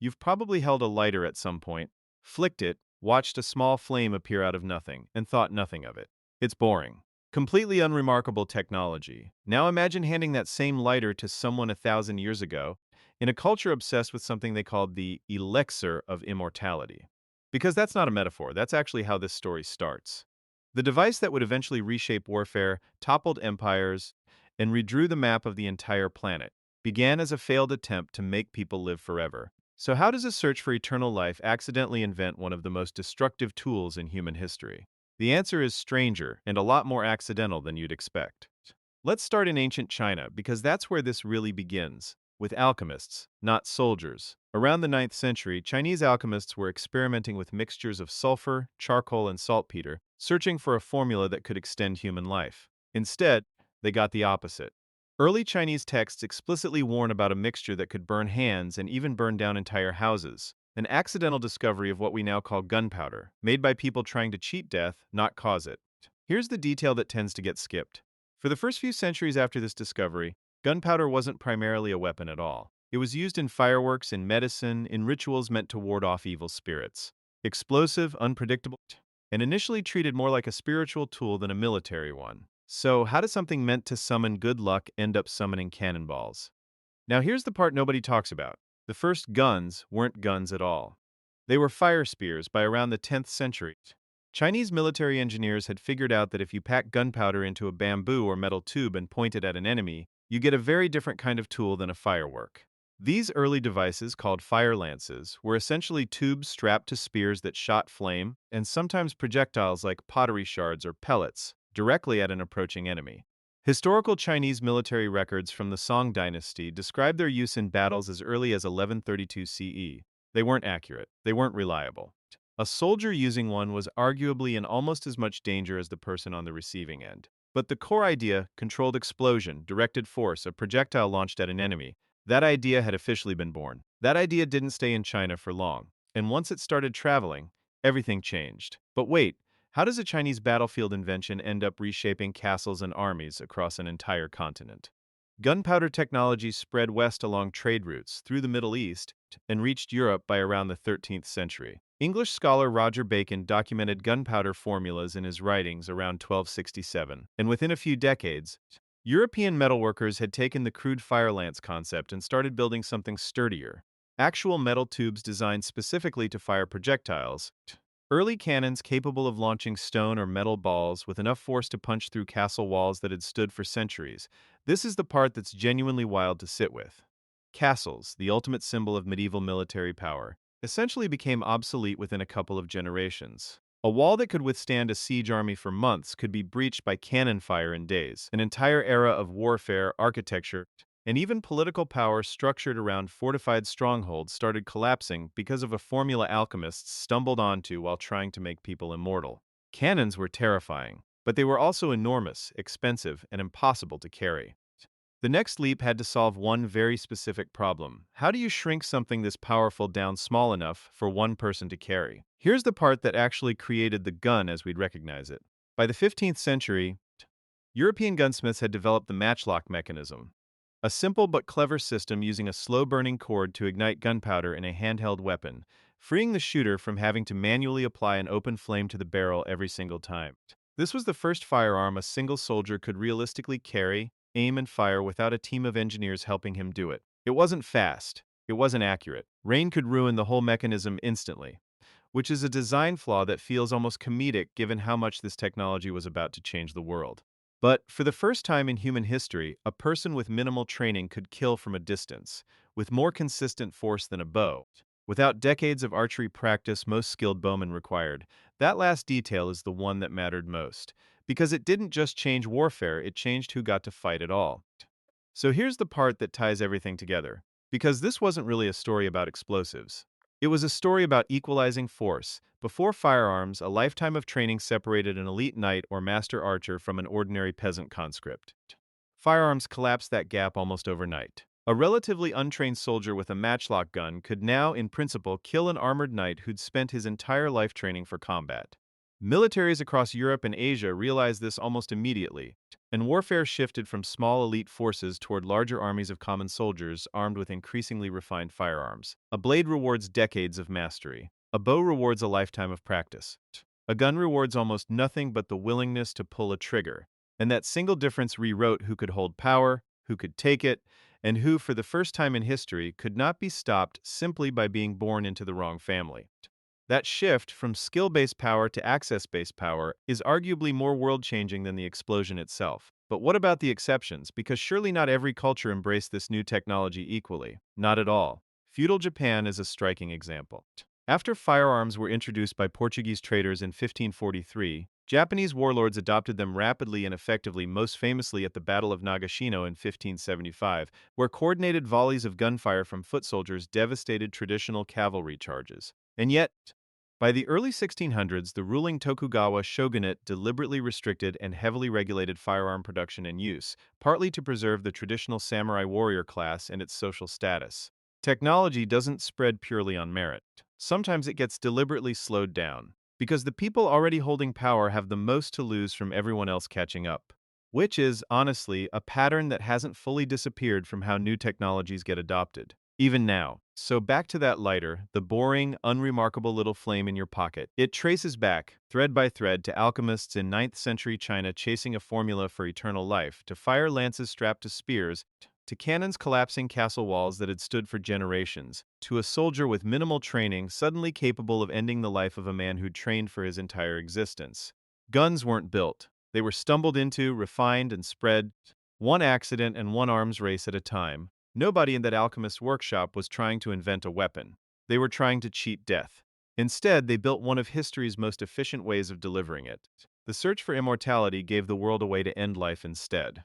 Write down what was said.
You've probably held a lighter at some point, flicked it, watched a small flame appear out of nothing, and thought nothing of it. It's boring. Completely unremarkable technology. Now imagine handing that same lighter to someone 1,000 years ago in a culture obsessed with something they called the elixir of immortality. Because that's not a metaphor, that's actually how this story starts. The device that would eventually reshape warfare, toppled empires, and redrew the map of the entire planet began as a failed attempt to make people live forever. So, how does a search for eternal life accidentally invent one of the most destructive tools in human history? The answer is stranger and a lot more accidental than you'd expect. Let's start in ancient China because that's where this really begins, with alchemists, not soldiers. Around the 9th century, Chinese alchemists were experimenting with mixtures of sulfur, charcoal, and saltpeter, searching for a formula that could extend human life. Instead, they got the opposite. Early Chinese texts explicitly warn about a mixture that could burn hands and even burn down entire houses. An accidental discovery of what we now call gunpowder, made by people trying to cheat death, not cause it. Here's the detail that tends to get skipped. For the first few centuries after this discovery, gunpowder wasn't primarily a weapon at all. It was used in fireworks, in medicine, in rituals meant to ward off evil spirits. Explosive, unpredictable, and initially treated more like a spiritual tool than a military one. So, how does something meant to summon good luck end up summoning cannonballs? Now, here's the part nobody talks about. The first guns weren't guns at all. They were fire spears by around the 10th century. Chinese military engineers had figured out that if you pack gunpowder into a bamboo or metal tube and point it at an enemy, you get a very different kind of tool than a firework. These early devices, called fire lances, were essentially tubes strapped to spears that shot flame, and sometimes projectiles like pottery shards or pellets, directly at an approaching enemy. Historical Chinese military records from the Song dynasty describe their use in battles as early as 1132 CE. They weren't accurate, they weren't reliable. A soldier using one was arguably in almost as much danger as the person on the receiving end. But the core idea, controlled explosion, directed force, a projectile launched at an enemy, that idea had officially been born. That idea didn't stay in China for long, and once it started traveling, everything changed. But wait, how does a Chinese battlefield invention end up reshaping castles and armies across an entire continent? Gunpowder technology spread west along trade routes through the Middle East and reached Europe by around the 13th century. English scholar Roger Bacon documented gunpowder formulas in his writings around 1267, and within a few decades, European metalworkers had taken the crude fire lance concept and started building something sturdier. Actual metal tubes designed specifically to fire projectiles. Early cannons capable of launching stone or metal balls with enough force to punch through castle walls that had stood for centuries. This is the part that's genuinely wild to sit with. Castles, the ultimate symbol of medieval military power, essentially became obsolete within a couple of generations. A wall that could withstand a siege army for months could be breached by cannon fire in days. An entire era of warfare, architecture, and even political power structured around fortified strongholds started collapsing because of a formula alchemists stumbled onto while trying to make people immortal. Cannons were terrifying, but they were also enormous, expensive, and impossible to carry. The next leap had to solve one very specific problem. How do you shrink something this powerful down small enough for one person to carry? Here's the part that actually created the gun as we'd recognize it. By the 15th century, European gunsmiths had developed the matchlock mechanism, a simple but clever system using a slow-burning cord to ignite gunpowder in a handheld weapon, freeing the shooter from having to manually apply an open flame to the barrel every single time. This was the first firearm a single soldier could realistically carry, aim, and fire without a team of engineers helping him do it. It wasn't fast. It wasn't accurate. Rain could ruin the whole mechanism instantly, which is a design flaw that feels almost comedic given how much this technology was about to change the world. But for the first time in human history, a person with minimal training could kill from a distance, with more consistent force than a bow. Without decades of archery practice most skilled bowmen required, that last detail is the one that mattered most, because it didn't just change warfare, it changed who got to fight at all. So here's the part that ties everything together. Because this wasn't really a story about explosives. It was a story about equalizing force. Before firearms, a lifetime of training separated an elite knight or master archer from an ordinary peasant conscript. Firearms collapsed that gap almost overnight. A relatively untrained soldier with a matchlock gun could now, in principle, kill an armored knight who'd spent his entire life training for combat. Militaries across Europe and Asia realized this almost immediately. and warfare shifted from small elite forces toward larger armies of common soldiers armed with increasingly refined firearms. A blade rewards decades of mastery. A bow rewards a lifetime of practice. A gun rewards almost nothing but the willingness to pull a trigger. And that single difference rewrote who could hold power, who could take it, and who, for the first time in history, could not be stopped simply by being born into the wrong family. That shift from skill-based power to access-based power is arguably more world-changing than the explosion itself. But what about the exceptions? Because surely not every culture embraced this new technology equally. Not at all. Feudal Japan is a striking example. After firearms were introduced by Portuguese traders in 1543, Japanese warlords adopted them rapidly and effectively, most famously at the Battle of Nagashino in 1575, where coordinated volleys of gunfire from foot soldiers devastated traditional cavalry charges. And yet, by the early 1600s, the ruling Tokugawa shogunate deliberately restricted and heavily regulated firearm production and use, partly to preserve the traditional samurai warrior class and its social status. Technology doesn't spread purely on merit. Sometimes it gets deliberately slowed down, because the people already holding power have the most to lose from everyone else catching up. Which is, honestly, a pattern that hasn't fully disappeared from how new technologies get adopted. Even now. So back to that lighter, the boring, unremarkable little flame in your pocket. It traces back, thread by thread, to alchemists in 9th century China chasing a formula for eternal life, to fire lances strapped to spears, to cannons collapsing castle walls that had stood for generations, to a soldier with minimal training suddenly capable of ending the life of a man who'd trained for his entire existence. Guns weren't built. They were stumbled into, refined, and spread, one accident and one arms race at a time. Nobody in that alchemist's workshop was trying to invent a weapon. They were trying to cheat death. Instead, they built one of history's most efficient ways of delivering it. The search for immortality gave the world a way to end life instead.